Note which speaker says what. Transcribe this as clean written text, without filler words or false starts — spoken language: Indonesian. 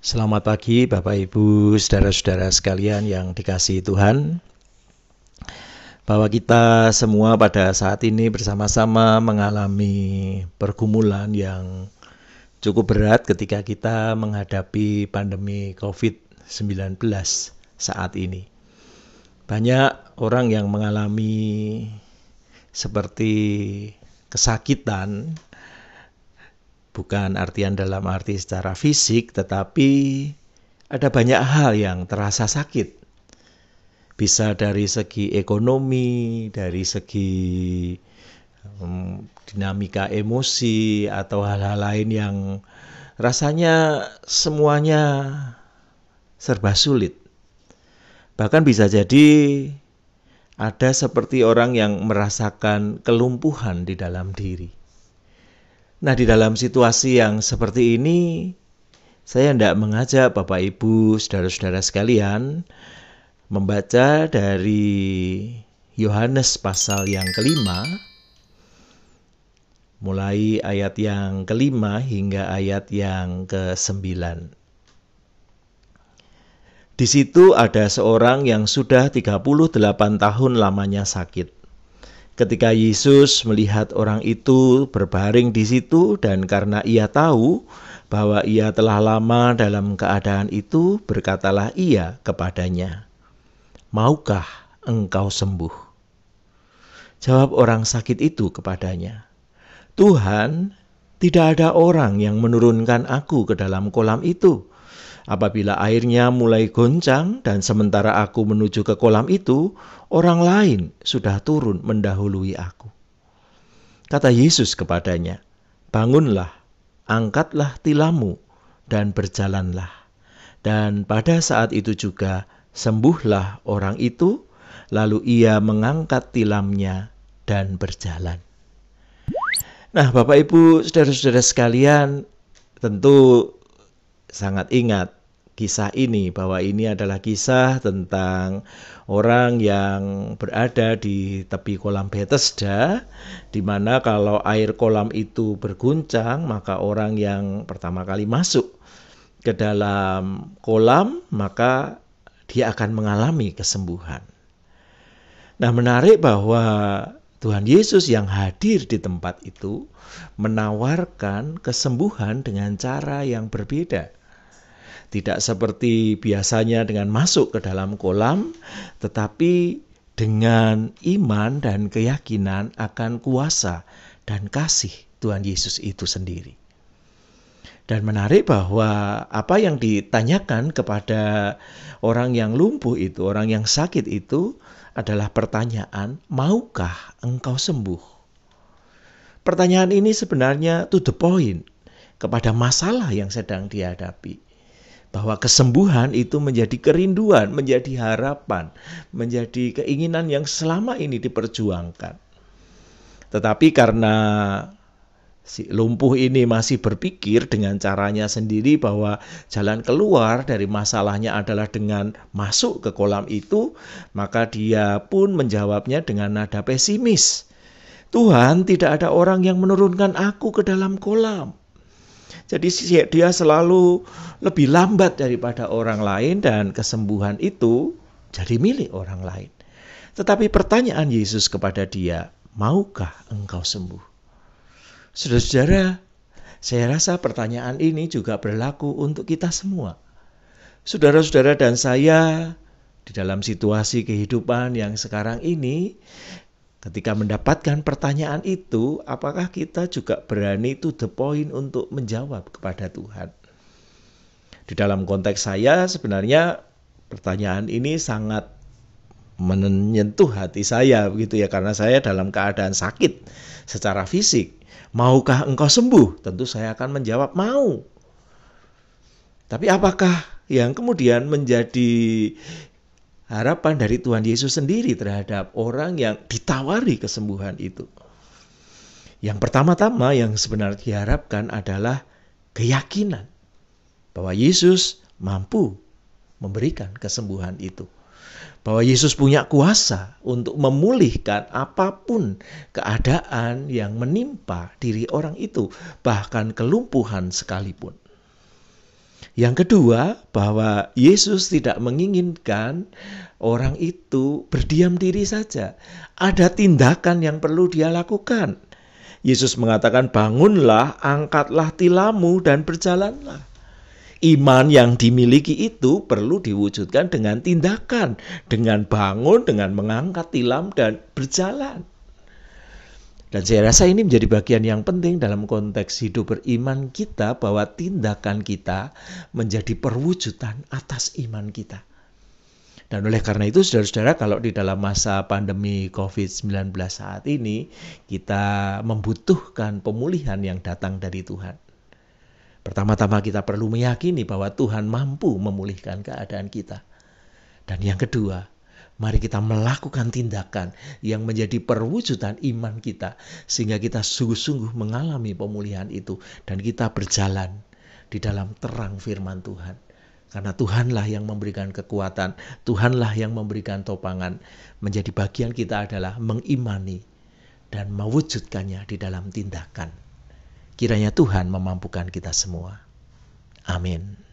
Speaker 1: Selamat pagi Bapak Ibu, saudara-saudara sekalian yang dikasihi Tuhan. Bahwa kita semua pada saat ini bersama-sama mengalami pergumulan yang cukup berat ketika kita menghadapi pandemi COVID-19 saat ini. Banyak orang yang mengalami seperti kesakitan, bukan artian dalam arti secara fisik, tetapi ada banyak hal yang terasa sakit. Bisa dari segi ekonomi, dari segi dinamika emosi, atau hal-hal lain yang rasanya semuanya serba sulit. Bahkan bisa jadi ada seperti orang yang merasakan kelumpuhan di dalam diri. Nah, di dalam situasi yang seperti ini, saya hendak mengajak Bapak Ibu, saudara-saudara sekalian, membaca dari Yohanes pasal yang kelima, mulai ayat yang kelima hingga ayat yang ke-9. Di situ ada seorang yang sudah 38 tahun lamanya sakit. Ketika Yesus melihat orang itu berbaring di situ dan karena ia tahu bahwa ia telah lama dalam keadaan itu, berkatalah ia kepadanya, "Maukah engkau sembuh?" Jawab orang sakit itu kepadanya, "Tuhan, tidak ada orang yang menurunkan aku ke dalam kolam itu. Apabila airnya mulai goncang dan sementara aku menuju ke kolam itu, orang lain sudah turun mendahului aku." Kata Yesus kepadanya, "Bangunlah, angkatlah tilammu dan berjalanlah." Dan pada saat itu juga sembuhlah orang itu, lalu ia mengangkat tilamnya dan berjalan. Nah, Bapak Ibu, saudara-saudara sekalian, tentu sangat ingat kisah ini, bahwa ini adalah kisah tentang orang yang berada di tepi kolam Bethesda, di mana kalau air kolam itu berguncang, maka orang yang pertama kali masuk ke dalam kolam, maka dia akan mengalami kesembuhan. Nah, menarik bahwa Tuhan Yesus yang hadir di tempat itu menawarkan kesembuhan dengan cara yang berbeda. Tidak seperti biasanya dengan masuk ke dalam kolam, tetapi dengan iman dan keyakinan akan kuasa dan kasih Tuhan Yesus itu sendiri. Dan menarik bahwa apa yang ditanyakan kepada orang yang lumpuh itu, orang yang sakit itu, adalah pertanyaan, "Maukah engkau sembuh?" Pertanyaan ini sebenarnya to the point kepada masalah yang sedang dihadapi. Bahwa kesembuhan itu menjadi kerinduan, menjadi harapan, menjadi keinginan yang selama ini diperjuangkan. Tetapi karena si lumpuh ini masih berpikir dengan caranya sendiri bahwa jalan keluar dari masalahnya adalah dengan masuk ke kolam itu, maka dia pun menjawabnya dengan nada pesimis. "Tuhan, tidak ada orang yang menurunkan aku ke dalam kolam." Jadi dia selalu lebih lambat daripada orang lain dan kesembuhan itu jadi milik orang lain. Tetapi pertanyaan Yesus kepada dia, "Maukah engkau sembuh?" Saudara-saudara, saya rasa pertanyaan ini juga berlaku untuk kita semua. Saudara-saudara dan saya di dalam situasi kehidupan yang sekarang ini, ketika mendapatkan pertanyaan itu, apakah kita juga berani to the point untuk menjawab kepada Tuhan? Di dalam konteks saya sebenarnya pertanyaan ini sangat menyentuh hati saya begitu ya, karena saya dalam keadaan sakit secara fisik. "Maukah engkau sembuh?" Tentu saya akan menjawab mau. Tapi apakah yang kemudian menjadi harapan dari Tuhan Yesus sendiri terhadap orang yang ditawari kesembuhan itu? Yang pertama-tama yang sebenarnya diharapkan adalah keyakinan bahwa Yesus mampu memberikan kesembuhan itu. Bahwa Yesus punya kuasa untuk memulihkan apapun keadaan yang menimpa diri orang itu, bahkan kelumpuhan sekalipun. Yang kedua, bahwa Yesus tidak menginginkan orang itu berdiam diri saja. Ada tindakan yang perlu dia lakukan. Yesus mengatakan, bangunlah, angkatlah tilammu dan berjalanlah. Iman yang dimiliki itu perlu diwujudkan dengan tindakan, dengan bangun, dengan mengangkat tilam dan berjalan. Dan saya rasa ini menjadi bagian yang penting dalam konteks hidup beriman kita, bahwa tindakan kita menjadi perwujudan atas iman kita. Dan oleh karena itu saudara-saudara, kalau di dalam masa pandemi COVID-19 saat ini, kita membutuhkan pemulihan yang datang dari Tuhan. Pertama-tama kita perlu meyakini bahwa Tuhan mampu memulihkan keadaan kita. Dan yang kedua, mari kita melakukan tindakan yang menjadi perwujudan iman kita, sehingga kita sungguh-sungguh mengalami pemulihan itu, dan kita berjalan di dalam terang firman Tuhan. Karena Tuhanlah yang memberikan kekuatan, Tuhanlah yang memberikan topangan. Menjadi bagian kita adalah mengimani dan mewujudkannya di dalam tindakan. Kiranya Tuhan memampukan kita semua. Amin.